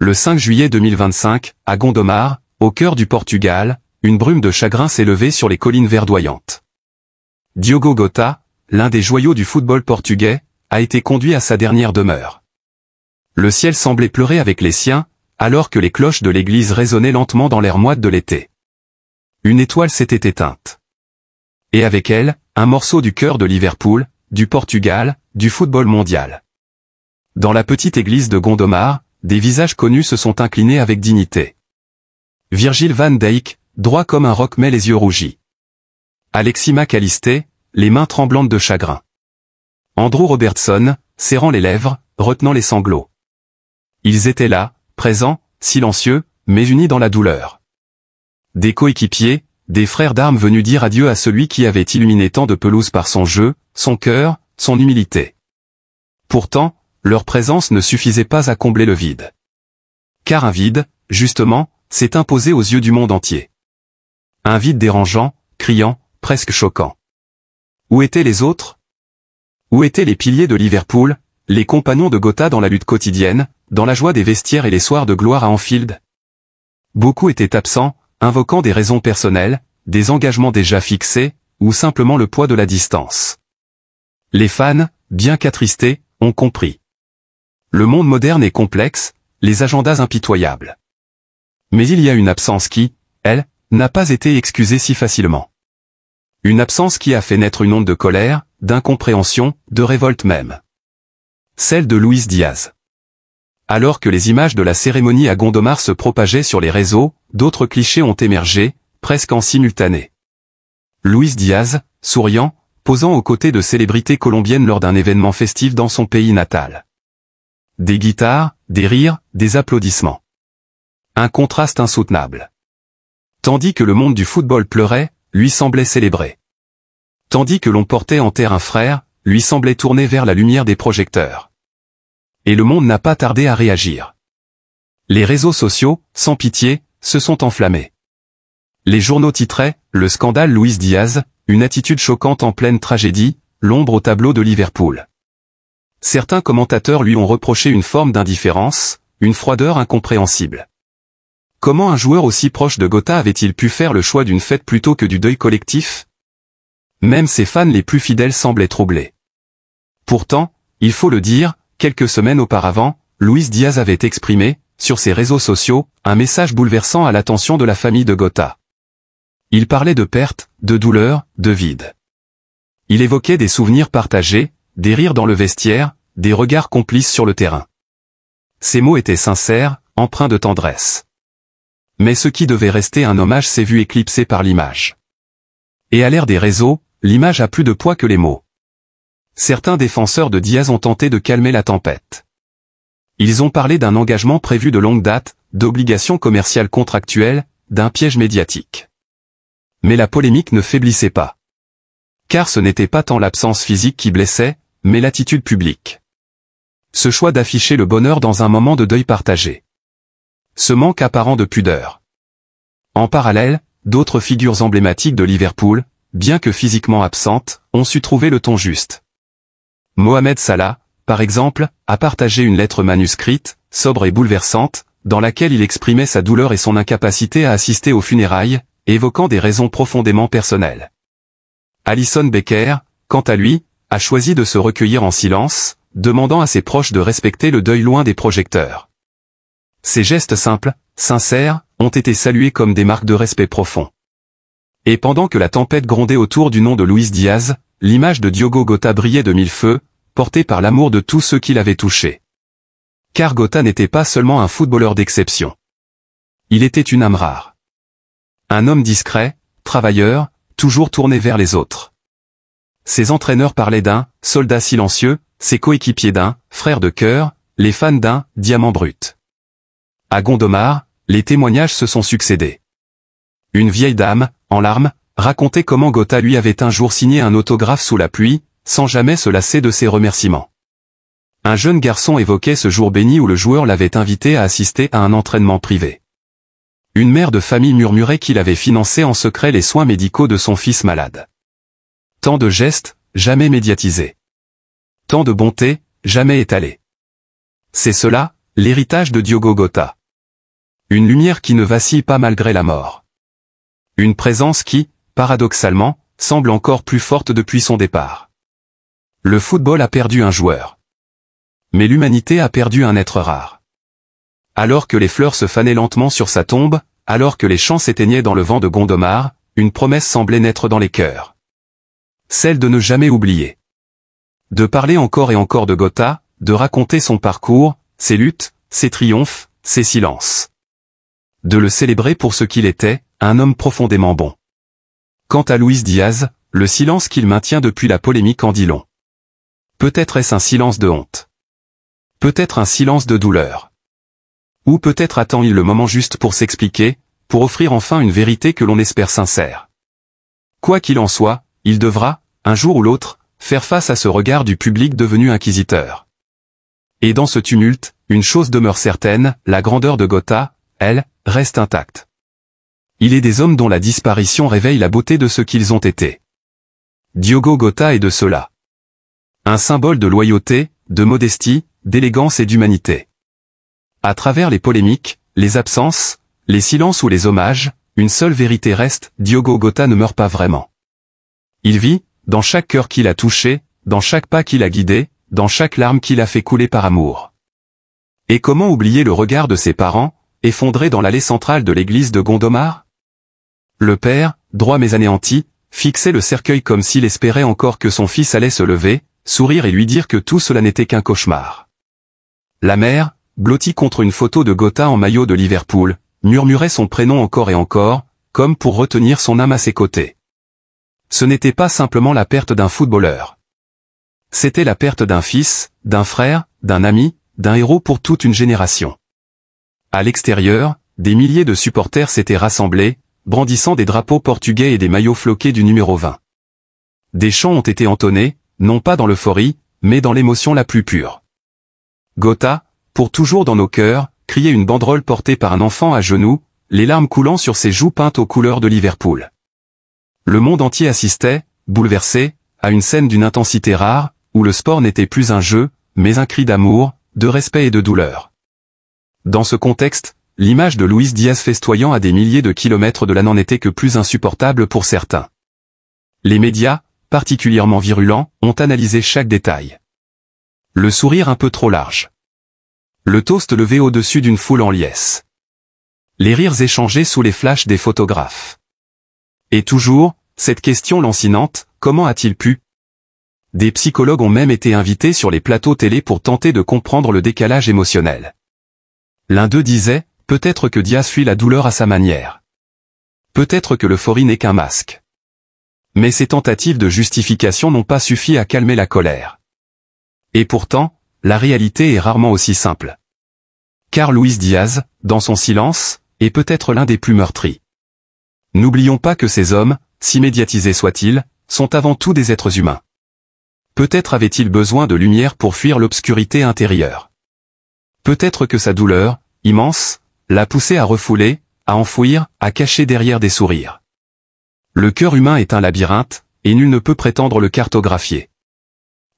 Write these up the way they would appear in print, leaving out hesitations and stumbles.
Le 5 juillet 2025, à Gondomar, au cœur du Portugal, une brume de chagrin s'est levée sur les collines verdoyantes. Diogo Jota, l'un des joyaux du football portugais, a été conduit à sa dernière demeure. Le ciel semblait pleurer avec les siens, alors que les cloches de l'église résonnaient lentement dans l'air moite de l'été. Une étoile s'était éteinte. Et avec elle, un morceau du cœur de Liverpool, du Portugal, du football mondial. Dans la petite église de Gondomar, des visages connus se sont inclinés avec dignité. Virgil van Dijk, droit comme un roc mais les yeux rougis. Alexis McAllister, les mains tremblantes de chagrin. Andrew Robertson, serrant les lèvres, retenant les sanglots. Ils étaient là, présents, silencieux, mais unis dans la douleur. Des coéquipiers, des frères d'armes venus dire adieu à celui qui avait illuminé tant de pelouses par son jeu, son cœur, son humilité. Pourtant, leur présence ne suffisait pas à combler le vide. Car un vide, justement, s'est imposé aux yeux du monde entier. Un vide dérangeant, criant, presque choquant. Où étaient les autres? Où étaient les piliers de Liverpool, les compagnons de Jota dans la lutte quotidienne, dans la joie des vestiaires et les soirs de gloire à Anfield? Beaucoup étaient absents, invoquant des raisons personnelles, des engagements déjà fixés, ou simplement le poids de la distance. Les fans, bien qu'attristés, ont compris. Le monde moderne est complexe, les agendas impitoyables. Mais il y a une absence qui, elle, n'a pas été excusée si facilement. Une absence qui a fait naître une onde de colère, d'incompréhension, de révolte même. Celle de Luis Diaz. Alors que les images de la cérémonie à Gondomar se propageaient sur les réseaux, d'autres clichés ont émergé, presque en simultané. Luis Diaz, souriant, posant aux côtés de célébrités colombiennes lors d'un événement festif dans son pays natal. Des guitares, des rires, des applaudissements. Un contraste insoutenable. Tandis que le monde du football pleurait, lui semblait célébrer. Tandis que l'on portait en terre un frère, lui semblait tourner vers la lumière des projecteurs. Et le monde n'a pas tardé à réagir. Les réseaux sociaux, sans pitié, se sont enflammés. Les journaux titraient « Le scandale Luis Diaz, une attitude choquante en pleine tragédie, l'ombre au tableau de Liverpool ». Certains commentateurs lui ont reproché une forme d'indifférence, une froideur incompréhensible. Comment un joueur aussi proche de Jota avait-il pu faire le choix d'une fête plutôt que du deuil collectif? Même ses fans les plus fidèles semblaient troublés. Pourtant, il faut le dire, quelques semaines auparavant, Luis Diaz avait exprimé, sur ses réseaux sociaux, un message bouleversant à l'attention de la famille de Jota. Il parlait de perte, de douleur, de vide. Il évoquait des souvenirs partagés, des rires dans le vestiaire, des regards complices sur le terrain. Ces mots étaient sincères, empreints de tendresse. Mais ce qui devait rester un hommage s'est vu éclipsé par l'image. Et à l'ère des réseaux, l'image a plus de poids que les mots. Certains défenseurs de Diaz ont tenté de calmer la tempête. Ils ont parlé d'un engagement prévu de longue date, d'obligations commerciales contractuelles, d'un piège médiatique. Mais la polémique ne faiblissait pas. Car ce n'était pas tant l'absence physique qui blessait, mais l'attitude publique. Ce choix d'afficher le bonheur dans un moment de deuil partagé. Ce manque apparent de pudeur. En parallèle, d'autres figures emblématiques de Liverpool, bien que physiquement absentes, ont su trouver le ton juste. Mohamed Salah, par exemple, a partagé une lettre manuscrite, sobre et bouleversante, dans laquelle il exprimait sa douleur et son incapacité à assister aux funérailles, évoquant des raisons profondément personnelles. Alisson Becker, quant à lui, a choisi de se recueillir en silence, demandant à ses proches de respecter le deuil loin des projecteurs. Ces gestes simples, sincères, ont été salués comme des marques de respect profond. Et pendant que la tempête grondait autour du nom de Luis Diaz, l'image de Diogo Jota brillait de mille feux, portée par l'amour de tous ceux qui l'avaient touché. Car Jota n'était pas seulement un footballeur d'exception. Il était une âme rare. Un homme discret, travailleur, toujours tourné vers les autres. Ses entraîneurs parlaient d'un soldat silencieux, ses coéquipiers d'un frère de cœur, les fans d'un diamant brut. À Gondomar, les témoignages se sont succédés. Une vieille dame, en larmes, racontait comment Jota lui avait un jour signé un autographe sous la pluie, sans jamais se lasser de ses remerciements. Un jeune garçon évoquait ce jour béni où le joueur l'avait invité à assister à un entraînement privé. Une mère de famille murmurait qu'il avait financé en secret les soins médicaux de son fils malade. Tant de gestes, jamais médiatisés. Tant de bonté, jamais étalés. C'est cela, l'héritage de Diogo Jota. Une lumière qui ne vacille pas malgré la mort. Une présence qui, paradoxalement, semble encore plus forte depuis son départ. Le football a perdu un joueur. Mais l'humanité a perdu un être rare. Alors que les fleurs se fanaient lentement sur sa tombe, alors que les chants s'éteignaient dans le vent de Gondomar, une promesse semblait naître dans les cœurs. Celle de ne jamais oublier. De parler encore et encore de Jota, de raconter son parcours, ses luttes, ses triomphes, ses silences. De le célébrer pour ce qu'il était, un homme profondément bon. Quant à Luis Diaz, le silence qu'il maintient depuis la polémique en dit long. Peut-être est-ce un silence de honte. Peut-être un silence de douleur. Ou peut-être attend-il le moment juste pour s'expliquer, pour offrir enfin une vérité que l'on espère sincère. Quoi qu'il en soit, il devra, un jour ou l'autre, faire face à ce regard du public devenu inquisiteur. Et dans ce tumulte, une chose demeure certaine, la grandeur de Jota, elle, reste intacte. Il est des hommes dont la disparition réveille la beauté de ce qu'ils ont été. Diogo Jota est de cela. Un symbole de loyauté, de modestie, d'élégance et d'humanité. À travers les polémiques, les absences, les silences ou les hommages, une seule vérité reste, Diogo Jota ne meurt pas vraiment. Il vit, dans chaque cœur qu'il a touché, dans chaque pas qu'il a guidé, dans chaque larme qu'il a fait couler par amour. Et comment oublier le regard de ses parents, effondrés dans l'allée centrale de l'église de Gondomar? Le père, droit mais anéanti, fixait le cercueil comme s'il espérait encore que son fils allait se lever, sourire et lui dire que tout cela n'était qu'un cauchemar. La mère, blottie contre une photo de Jota en maillot de Liverpool, murmurait son prénom encore et encore, comme pour retenir son âme à ses côtés. Ce n'était pas simplement la perte d'un footballeur. C'était la perte d'un fils, d'un frère, d'un ami, d'un héros pour toute une génération. À l'extérieur, des milliers de supporters s'étaient rassemblés, brandissant des drapeaux portugais et des maillots floqués du numéro 20. Des chants ont été entonnés, non pas dans l'euphorie, mais dans l'émotion la plus pure. Jota, pour toujours dans nos cœurs, criait une banderole portée par un enfant à genoux, les larmes coulant sur ses joues peintes aux couleurs de Liverpool. Le monde entier assistait, bouleversé, à une scène d'une intensité rare, où le sport n'était plus un jeu, mais un cri d'amour, de respect et de douleur. Dans ce contexte, l'image de Luis Diaz festoyant à des milliers de kilomètres de là n'en était que plus insupportable pour certains. Les médias, particulièrement virulents, ont analysé chaque détail. Le sourire un peu trop large. Le toast levé au-dessus d'une foule en liesse. Les rires échangés sous les flashs des photographes. Et toujours, cette question lancinante, comment a-t-il pu? Des psychologues ont même été invités sur les plateaux télé pour tenter de comprendre le décalage émotionnel. L'un d'eux disait, peut-être que Diaz fuit la douleur à sa manière. Peut-être que l'euphorie n'est qu'un masque. Mais ces tentatives de justification n'ont pas suffi à calmer la colère. Et pourtant, la réalité est rarement aussi simple. Car Luis Diaz, dans son silence, est peut-être l'un des plus meurtris. N'oublions pas que ces hommes, si médiatisés soient-ils, sont avant tout des êtres humains. Peut-être avait-il besoin de lumière pour fuir l'obscurité intérieure. Peut-être que sa douleur, immense, l'a poussé à refouler, à enfouir, à cacher derrière des sourires. Le cœur humain est un labyrinthe, et nul ne peut prétendre le cartographier.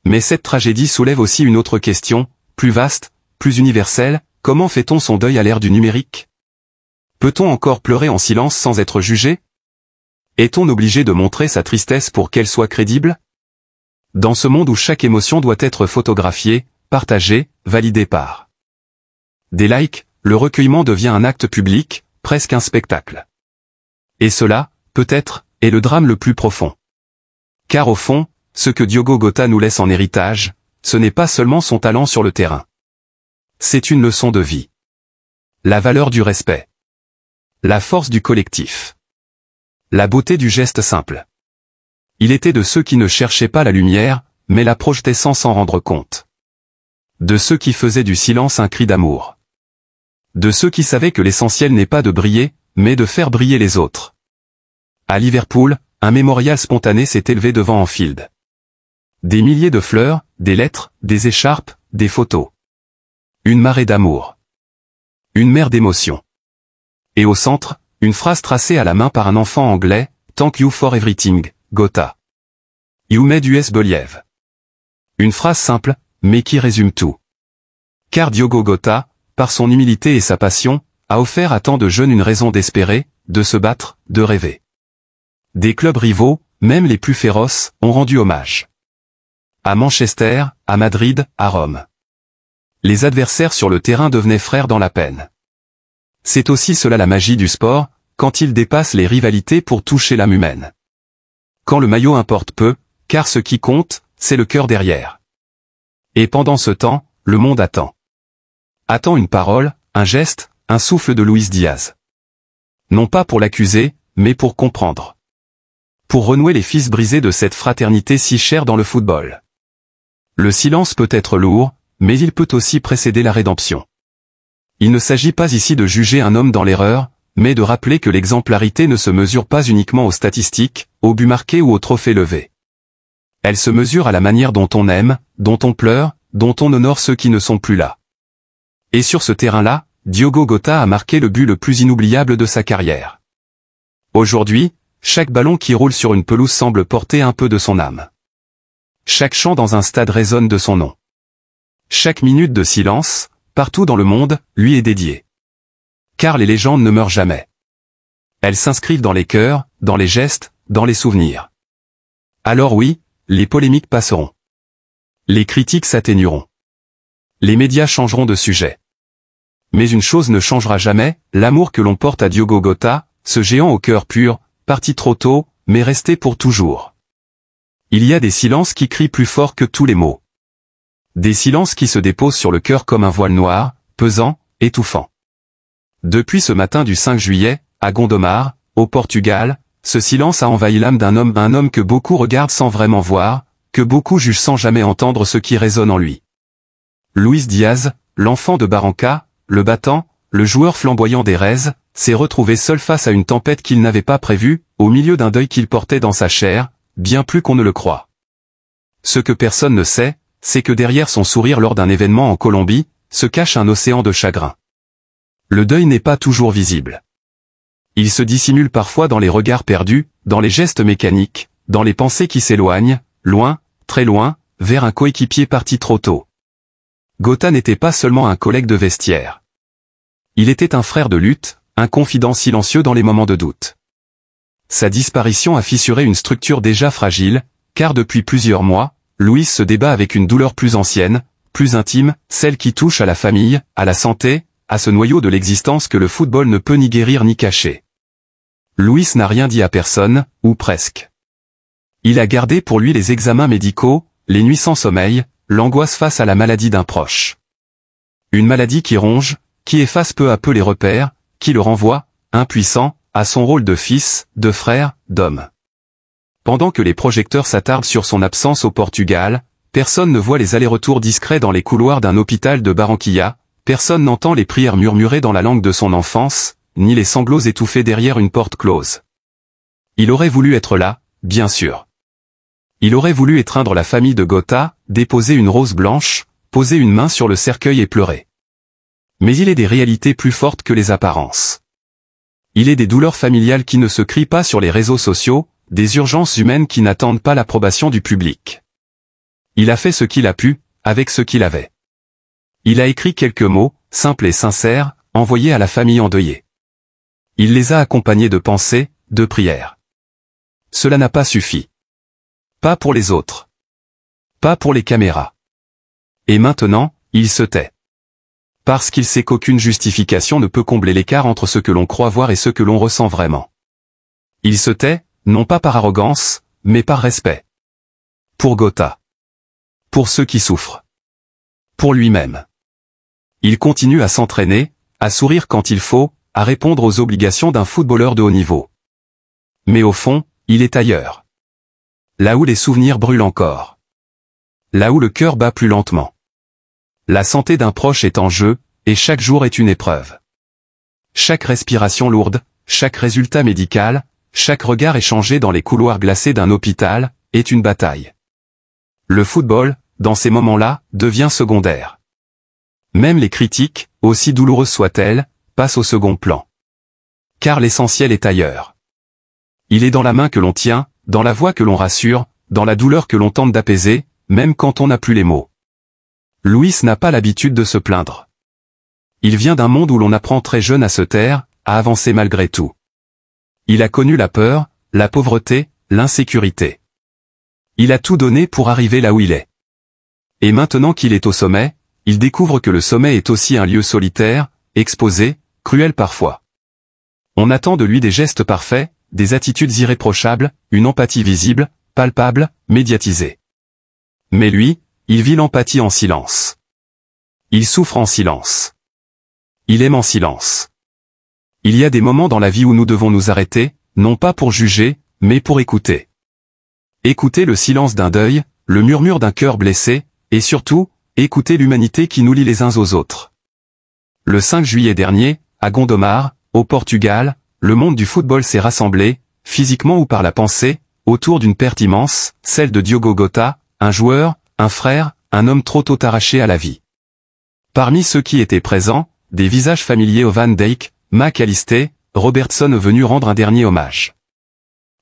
Mais cette tragédie soulève aussi une autre question, plus vaste, plus universelle, comment fait-on son deuil à l'ère du numérique? Peut-on encore pleurer en silence sans être jugé? Est-on obligé de montrer sa tristesse pour qu'elle soit crédible? Dans ce monde où chaque émotion doit être photographiée, partagée, validée par des likes, le recueillement devient un acte public, presque un spectacle. Et cela, peut-être, est le drame le plus profond. Car au fond, ce que Diogo Jota nous laisse en héritage, ce n'est pas seulement son talent sur le terrain. C'est une leçon de vie. La valeur du respect. La force du collectif. La beauté du geste simple. Il était de ceux qui ne cherchaient pas la lumière, mais la projetaient sans s'en rendre compte. De ceux qui faisaient du silence un cri d'amour. De ceux qui savaient que l'essentiel n'est pas de briller, mais de faire briller les autres. À Liverpool, un mémorial spontané s'est élevé devant Anfield. Des milliers de fleurs, des lettres, des écharpes, des photos. Une marée d'amour. Une mer d'émotions. Et au centre, une phrase tracée à la main par un enfant anglais, « Thank you for everything, Jota. You made us believe ». Une phrase simple, mais qui résume tout. Car Diogo Jota, par son humilité et sa passion, a offert à tant de jeunes une raison d'espérer, de se battre, de rêver. Des clubs rivaux, même les plus féroces, ont rendu hommage. À Manchester, à Madrid, à Rome. Les adversaires sur le terrain devenaient frères dans la peine. C'est aussi cela la magie du sport, quand il dépasse les rivalités pour toucher l'âme humaine. Quand le maillot importe peu, car ce qui compte, c'est le cœur derrière. Et pendant ce temps, le monde attend. Attend une parole, un geste, un souffle de Luis Diaz. Non pas pour l'accuser, mais pour comprendre. Pour renouer les fils brisés de cette fraternité si chère dans le football. Le silence peut être lourd, mais il peut aussi précéder la rédemption. Il ne s'agit pas ici de juger un homme dans l'erreur, mais de rappeler que l'exemplarité ne se mesure pas uniquement aux statistiques, aux buts marqués ou aux trophées levés. Elle se mesure à la manière dont on aime, dont on pleure, dont on honore ceux qui ne sont plus là. Et sur ce terrain-là, Diogo Jota a marqué le but le plus inoubliable de sa carrière. Aujourd'hui, chaque ballon qui roule sur une pelouse semble porter un peu de son âme. Chaque chant dans un stade résonne de son nom. Chaque minute de silence, partout dans le monde, lui est dédiée. Car les légendes ne meurent jamais. Elles s'inscrivent dans les cœurs, dans les gestes, dans les souvenirs. Alors oui, les polémiques passeront. Les critiques s'atténueront. Les médias changeront de sujet. Mais une chose ne changera jamais, l'amour que l'on porte à Diogo Jota, ce géant au cœur pur, parti trop tôt, mais resté pour toujours. Il y a des silences qui crient plus fort que tous les mots. Des silences qui se déposent sur le cœur comme un voile noir, pesant, étouffant. Depuis ce matin du 5 juillet, à Gondomar, au Portugal, ce silence a envahi l'âme d'un homme, un homme que beaucoup regardent sans vraiment voir, que beaucoup jugent sans jamais entendre ce qui résonne en lui. Luis Diaz, l'enfant de Barranca, le battant, le joueur flamboyant d'Erez, s'est retrouvé seul face à une tempête qu'il n'avait pas prévue, au milieu d'un deuil qu'il portait dans sa chair, bien plus qu'on ne le croit. Ce que personne ne sait, c'est que derrière son sourire lors d'un événement en Colombie, se cache un océan de chagrin. Le deuil n'est pas toujours visible. Il se dissimule parfois dans les regards perdus, dans les gestes mécaniques, dans les pensées qui s'éloignent, loin, très loin, vers un coéquipier parti trop tôt. Jota n'était pas seulement un collègue de vestiaire. Il était un frère de lutte, un confident silencieux dans les moments de doute. Sa disparition a fissuré une structure déjà fragile, car depuis plusieurs mois, Luis se débat avec une douleur plus ancienne, plus intime, celle qui touche à la famille, à la santé, à ce noyau de l'existence que le football ne peut ni guérir ni cacher. Luis n'a rien dit à personne, ou presque. Il a gardé pour lui les examens médicaux, les nuits sans sommeil, l'angoisse face à la maladie d'un proche. Une maladie qui ronge, qui efface peu à peu les repères, qui le renvoie, impuissant, à son rôle de fils, de frère, d'homme. Pendant que les projecteurs s'attardent sur son absence au Portugal, personne ne voit les allers-retours discrets dans les couloirs d'un hôpital de Barranquilla, personne n'entend les prières murmurées dans la langue de son enfance, ni les sanglots étouffés derrière une porte close. Il aurait voulu être là, bien sûr. Il aurait voulu étreindre la famille de Jota, déposer une rose blanche, poser une main sur le cercueil et pleurer. Mais il est des réalités plus fortes que les apparences. Il est des douleurs familiales qui ne se crient pas sur les réseaux sociaux, des urgences humaines qui n'attendent pas l'approbation du public. Il a fait ce qu'il a pu, avec ce qu'il avait. Il a écrit quelques mots, simples et sincères, envoyés à la famille endeuillée. Il les a accompagnés de pensées, de prières. Cela n'a pas suffi. Pas pour les autres. Pas pour les caméras. Et maintenant, il se tait. Parce qu'il sait qu'aucune justification ne peut combler l'écart entre ce que l'on croit voir et ce que l'on ressent vraiment. Il se tait, non pas par arrogance, mais par respect. Pour Jota. Pour ceux qui souffrent. Pour lui-même. Il continue à s'entraîner, à sourire quand il faut, à répondre aux obligations d'un footballeur de haut niveau. Mais au fond, il est ailleurs. Là où les souvenirs brûlent encore. Là où le cœur bat plus lentement. La santé d'un proche est en jeu, et chaque jour est une épreuve. Chaque respiration lourde, chaque résultat médical, chaque regard échangé dans les couloirs glacés d'un hôpital, est une bataille. Le football, dans ces moments-là, devient secondaire. Même les critiques, aussi douloureuses soient-elles, passent au second plan. Car l'essentiel est ailleurs. Il est dans la main que l'on tient, dans la voix que l'on rassure, dans la douleur que l'on tente d'apaiser, même quand on n'a plus les mots. Luis n'a pas l'habitude de se plaindre. Il vient d'un monde où l'on apprend très jeune à se taire, à avancer malgré tout. Il a connu la peur, la pauvreté, l'insécurité. Il a tout donné pour arriver là où il est. Et maintenant qu'il est au sommet, il découvre que le sommet est aussi un lieu solitaire, exposé, cruel parfois. On attend de lui des gestes parfaits, des attitudes irréprochables, une empathie visible, palpable, médiatisée. Mais lui, il vit l'empathie en silence. Il souffre en silence. Il aime en silence. Il y a des moments dans la vie où nous devons nous arrêter, non pas pour juger, mais pour écouter. Écouter le silence d'un deuil, le murmure d'un cœur blessé, et surtout, écouter l'humanité qui nous lie les uns aux autres. Le 5 juillet dernier, à Gondomar, au Portugal, le monde du football s'est rassemblé, physiquement ou par la pensée, autour d'une perte immense, celle de Diogo Jota, un joueur, un frère, un homme trop tôt arraché à la vie. Parmi ceux qui étaient présents, des visages familiers aux Van Dijk, McAllister, Robertson venus rendre un dernier hommage.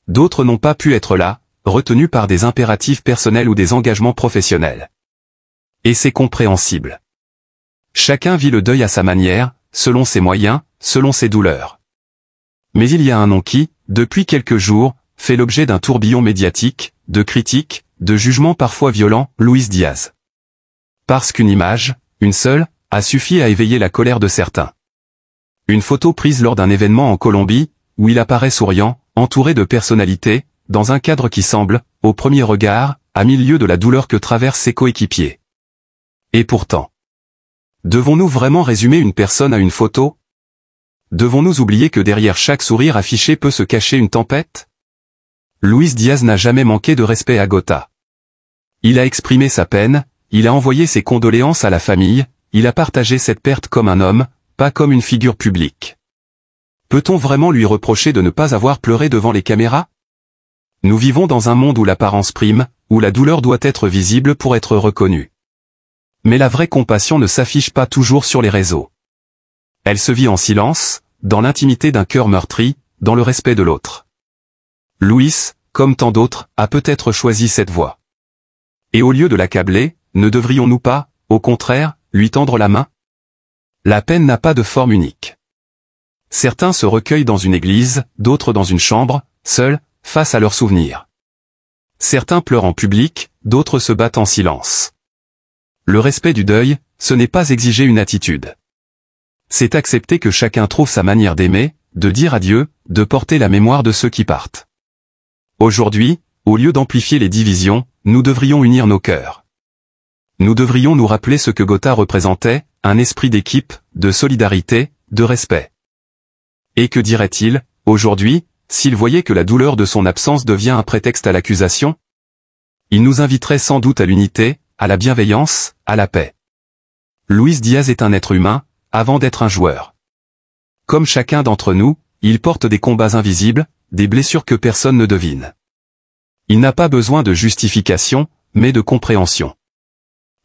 D'autres n'ont pas pu être là, retenus par des impératifs personnels ou des engagements professionnels. Et c'est compréhensible. Chacun vit le deuil à sa manière, selon ses moyens, selon ses douleurs. Mais il y a un nom qui, depuis quelques jours, fait l'objet d'un tourbillon médiatique, de critiques, de jugements parfois violents, Luis Diaz. Parce qu'une image, une seule, a suffi à éveiller la colère de certains. Une photo prise lors d'un événement en Colombie, où il apparaît souriant, entouré de personnalités, dans un cadre qui semble, au premier regard, à 1000 lieues de la douleur que traversent ses coéquipiers. Et pourtant, devons-nous vraiment résumer une personne à une photo? Devons-nous oublier que derrière chaque sourire affiché peut se cacher une tempête? Luis Diaz n'a jamais manqué de respect à Jota. Il a exprimé sa peine, il a envoyé ses condoléances à la famille, il a partagé cette perte comme un homme, pas comme une figure publique. Peut-on vraiment lui reprocher de ne pas avoir pleuré devant les caméras? Nous vivons dans un monde où l'apparence prime, où la douleur doit être visible pour être reconnue. Mais la vraie compassion ne s'affiche pas toujours sur les réseaux. Elle se vit en silence, dans l'intimité d'un cœur meurtri, dans le respect de l'autre. Luis, comme tant d'autres, a peut-être choisi cette voie. Et au lieu de l'accabler, ne devrions-nous pas, au contraire, lui tendre la main? La peine n'a pas de forme unique. Certains se recueillent dans une église, d'autres dans une chambre, seuls, face à leurs souvenirs. Certains pleurent en public, d'autres se battent en silence. Le respect du deuil, ce n'est pas exiger une attitude. C'est accepter que chacun trouve sa manière d'aimer, de dire adieu, de porter la mémoire de ceux qui partent. Aujourd'hui, au lieu d'amplifier les divisions, nous devrions unir nos cœurs. Nous devrions nous rappeler ce que Jota représentait, un esprit d'équipe, de solidarité, de respect. Et que dirait-il, aujourd'hui, s'il voyait que la douleur de son absence devient un prétexte à l'accusation? Il nous inviterait sans doute à l'unité, à la bienveillance, à la paix. Luis Diaz est un être humain, avant d'être un joueur. Comme chacun d'entre nous, il porte des combats invisibles, des blessures que personne ne devine. Il n'a pas besoin de justification, mais de compréhension.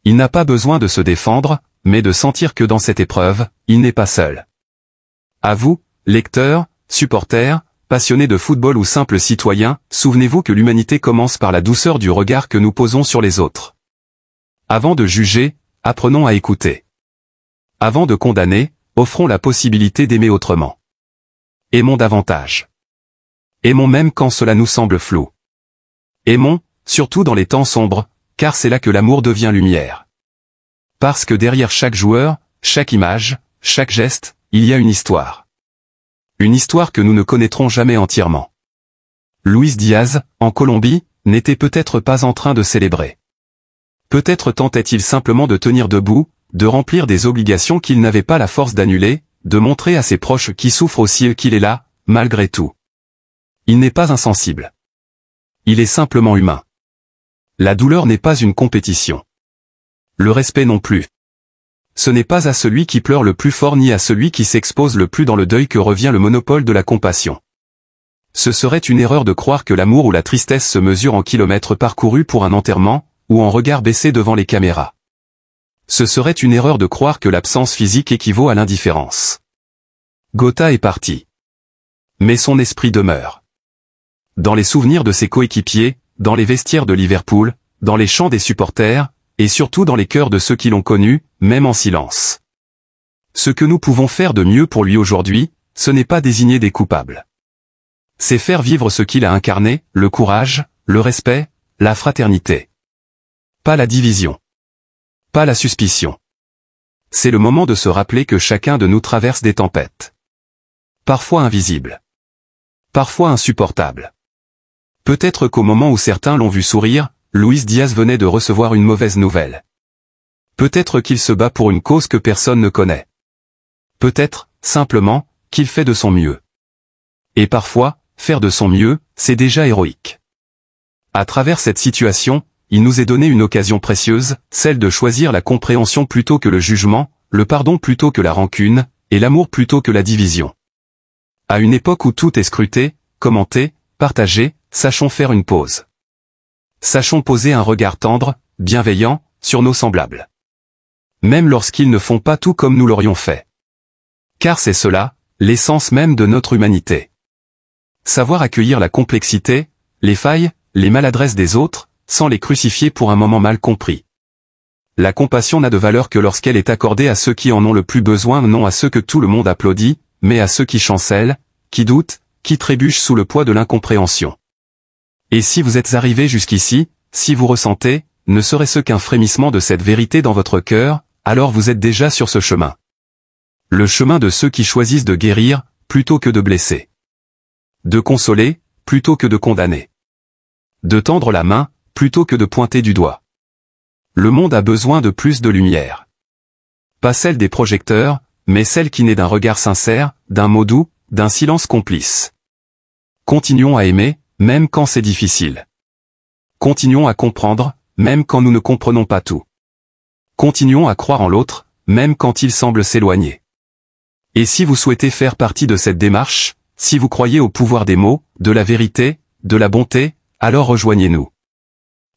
Il n'a pas besoin de se défendre, mais de sentir que dans cette épreuve, il n'est pas seul. À vous, lecteurs, supporters, passionnés de football ou simples citoyens, souvenez-vous que l'humanité commence par la douceur du regard que nous posons sur les autres. Avant de juger, apprenons à écouter. Avant de condamner, offrons la possibilité d'aimer autrement. Aimons davantage. Aimons même quand cela nous semble flou. Aimons, surtout dans les temps sombres, car c'est là que l'amour devient lumière. Parce que derrière chaque joueur, chaque image, chaque geste, il y a une histoire. Une histoire que nous ne connaîtrons jamais entièrement. Luis Diaz, en Colombie, n'était peut-être pas en train de célébrer. Peut-être tentait-il simplement de tenir debout, de remplir des obligations qu'il n'avait pas la force d'annuler, de montrer à ses proches qui souffrent aussi qu'il est là, malgré tout. Il n'est pas insensible. Il est simplement humain. La douleur n'est pas une compétition. Le respect non plus. Ce n'est pas à celui qui pleure le plus fort ni à celui qui s'expose le plus dans le deuil que revient le monopole de la compassion. Ce serait une erreur de croire que l'amour ou la tristesse se mesure en kilomètres parcourus pour un enterrement, ou en regard baissé devant les caméras. Ce serait une erreur de croire que l'absence physique équivaut à l'indifférence. Jota est parti. Mais son esprit demeure. Dans les souvenirs de ses coéquipiers, dans les vestiaires de Liverpool, dans les chants des supporters, et surtout dans les cœurs de ceux qui l'ont connu, même en silence. Ce que nous pouvons faire de mieux pour lui aujourd'hui, ce n'est pas désigner des coupables. C'est faire vivre ce qu'il a incarné, le courage, le respect, la fraternité. Pas la division. Pas la suspicion. C'est le moment de se rappeler que chacun de nous traverse des tempêtes. Parfois invisibles. Parfois insupportables. Peut-être qu'au moment où certains l'ont vu sourire, Luis Diaz venait de recevoir une mauvaise nouvelle. Peut-être qu'il se bat pour une cause que personne ne connaît. Peut-être, simplement, qu'il fait de son mieux. Et parfois, faire de son mieux, c'est déjà héroïque. À travers cette situation, il nous est donné une occasion précieuse, celle de choisir la compréhension plutôt que le jugement, le pardon plutôt que la rancune, et l'amour plutôt que la division. À une époque où tout est scruté, commenté, partagé, sachons faire une pause. Sachons poser un regard tendre, bienveillant, sur nos semblables. Même lorsqu'ils ne font pas tout comme nous l'aurions fait. Car c'est cela, l'essence même de notre humanité. Savoir accueillir la complexité, les failles, les maladresses des autres, sans les crucifier pour un moment mal compris. La compassion n'a de valeur que lorsqu'elle est accordée à ceux qui en ont le plus besoin, non à ceux que tout le monde applaudit, mais à ceux qui chancellent, qui doutent, qui trébuchent sous le poids de l'incompréhension. Et si vous êtes arrivé jusqu'ici, si vous ressentez, ne serait-ce qu'un frémissement de cette vérité dans votre cœur, alors vous êtes déjà sur ce chemin. Le chemin de ceux qui choisissent de guérir, plutôt que de blesser. De consoler, plutôt que de condamner. De tendre la main, plutôt que de pointer du doigt. Le monde a besoin de plus de lumière. Pas celle des projecteurs, mais celle qui naît d'un regard sincère, d'un mot doux, d'un silence complice. Continuons à aimer, même quand c'est difficile. Continuons à comprendre, même quand nous ne comprenons pas tout. Continuons à croire en l'autre, même quand il semble s'éloigner. Et si vous souhaitez faire partie de cette démarche, si vous croyez au pouvoir des mots, de la vérité, de la bonté, alors rejoignez-nous.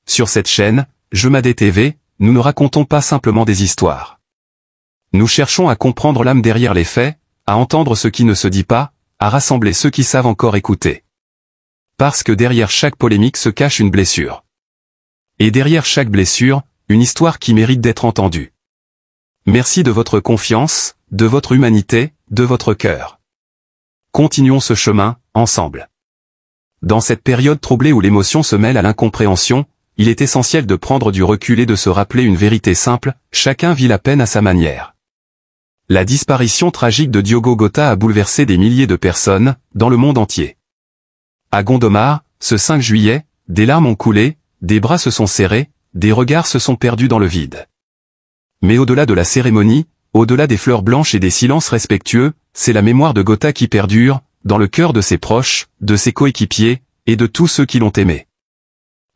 Sur cette chaîne, Jemadé TV, nous ne racontons pas simplement des histoires. Nous cherchons à comprendre l'âme derrière les faits, à entendre ce qui ne se dit pas, à rassembler ceux qui savent encore écouter. Parce que derrière chaque polémique se cache une blessure. Et derrière chaque blessure, une histoire qui mérite d'être entendue. Merci de votre confiance, de votre humanité, de votre cœur. Continuons ce chemin, ensemble. Dans cette période troublée où l'émotion se mêle à l'incompréhension, il est essentiel de prendre du recul et de se rappeler une vérité simple, chacun vit la peine à sa manière. La disparition tragique de Diogo Jota a bouleversé des milliers de personnes, dans le monde entier. À Gondomar, ce 5 juillet, des larmes ont coulé, des bras se sont serrés, des regards se sont perdus dans le vide. Mais au-delà de la cérémonie, au-delà des fleurs blanches et des silences respectueux, c'est la mémoire de Jota qui perdure, dans le cœur de ses proches, de ses coéquipiers, et de tous ceux qui l'ont aimé.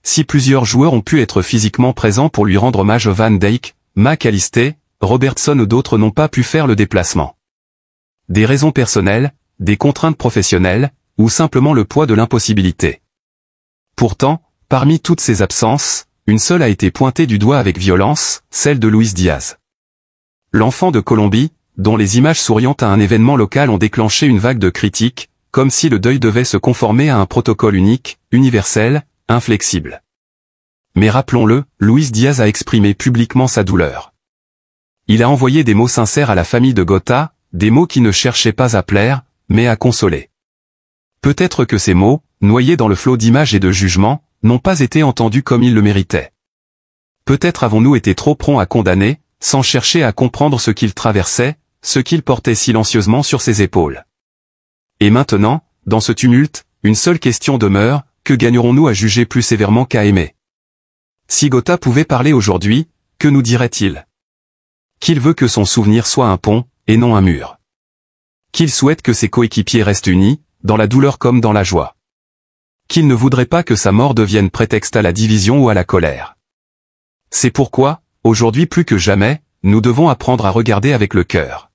Si plusieurs joueurs ont pu être physiquement présents pour lui rendre hommage, Van Dijk, McAllister, Robertson ou d'autres n'ont pas pu faire le déplacement. Des raisons personnelles, des contraintes professionnelles, ou simplement le poids de l'impossibilité. Pourtant, parmi toutes ces absences, une seule a été pointée du doigt avec violence, celle de Luis Diaz. L'enfant de Colombie, dont les images souriantes à un événement local ont déclenché une vague de critiques, comme si le deuil devait se conformer à un protocole unique, universel, inflexible. Mais rappelons-le, Luis Diaz a exprimé publiquement sa douleur. Il a envoyé des mots sincères à la famille de Jota, des mots qui ne cherchaient pas à plaire, mais à consoler. Peut-être que ces mots, noyés dans le flot d'images et de jugements, n'ont pas été entendus comme ils le méritaient. Peut-être avons-nous été trop prompts à condamner, sans chercher à comprendre ce qu'il traversait, ce qu'il portait silencieusement sur ses épaules. Et maintenant, dans ce tumulte, une seule question demeure, que gagnerons-nous à juger plus sévèrement qu'à aimer? Si Jota pouvait parler aujourd'hui, que nous dirait-il? Qu'il veut que son souvenir soit un pont, et non un mur. Qu'il souhaite que ses coéquipiers restent unis, dans la douleur comme dans la joie. Qu'il ne voudrait pas que sa mort devienne prétexte à la division ou à la colère. C'est pourquoi, aujourd'hui plus que jamais, nous devons apprendre à regarder avec le cœur.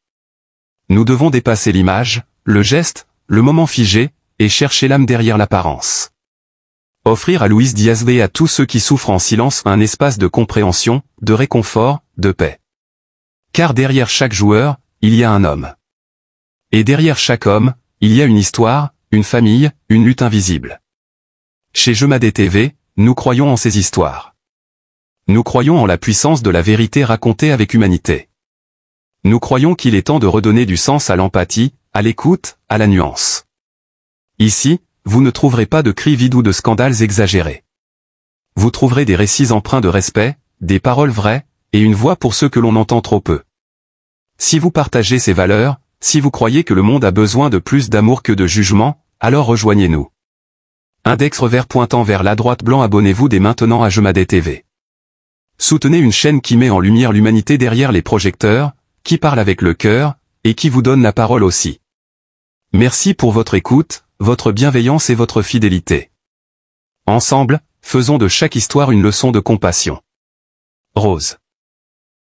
Nous devons dépasser l'image, le geste, le moment figé, et chercher l'âme derrière l'apparence. Offrir à Luis Diaz et à tous ceux qui souffrent en silence un espace de compréhension, de réconfort, de paix. Car derrière chaque joueur, il y a un homme. Et derrière chaque homme, il y a une histoire, une famille, une lutte invisible. Chez Jemadé TV, nous croyons en ces histoires. Nous croyons en la puissance de la vérité racontée avec humanité. Nous croyons qu'il est temps de redonner du sens à l'empathie, à l'écoute, à la nuance. Ici, vous ne trouverez pas de cris vides ou de scandales exagérés. Vous trouverez des récits empreints de respect, des paroles vraies, et une voix pour ceux que l'on entend trop peu. Si vous partagez ces valeurs, si vous croyez que le monde a besoin de plus d'amour que de jugement, alors rejoignez-nous. Index revers pointant vers la droite blanc. Abonnez-vous dès maintenant à Jemadé TV. Soutenez une chaîne qui met en lumière l'humanité derrière les projecteurs, qui parle avec le cœur, et qui vous donne la parole aussi. Merci pour votre écoute, votre bienveillance et votre fidélité. Ensemble, faisons de chaque histoire une leçon de compassion. Rose.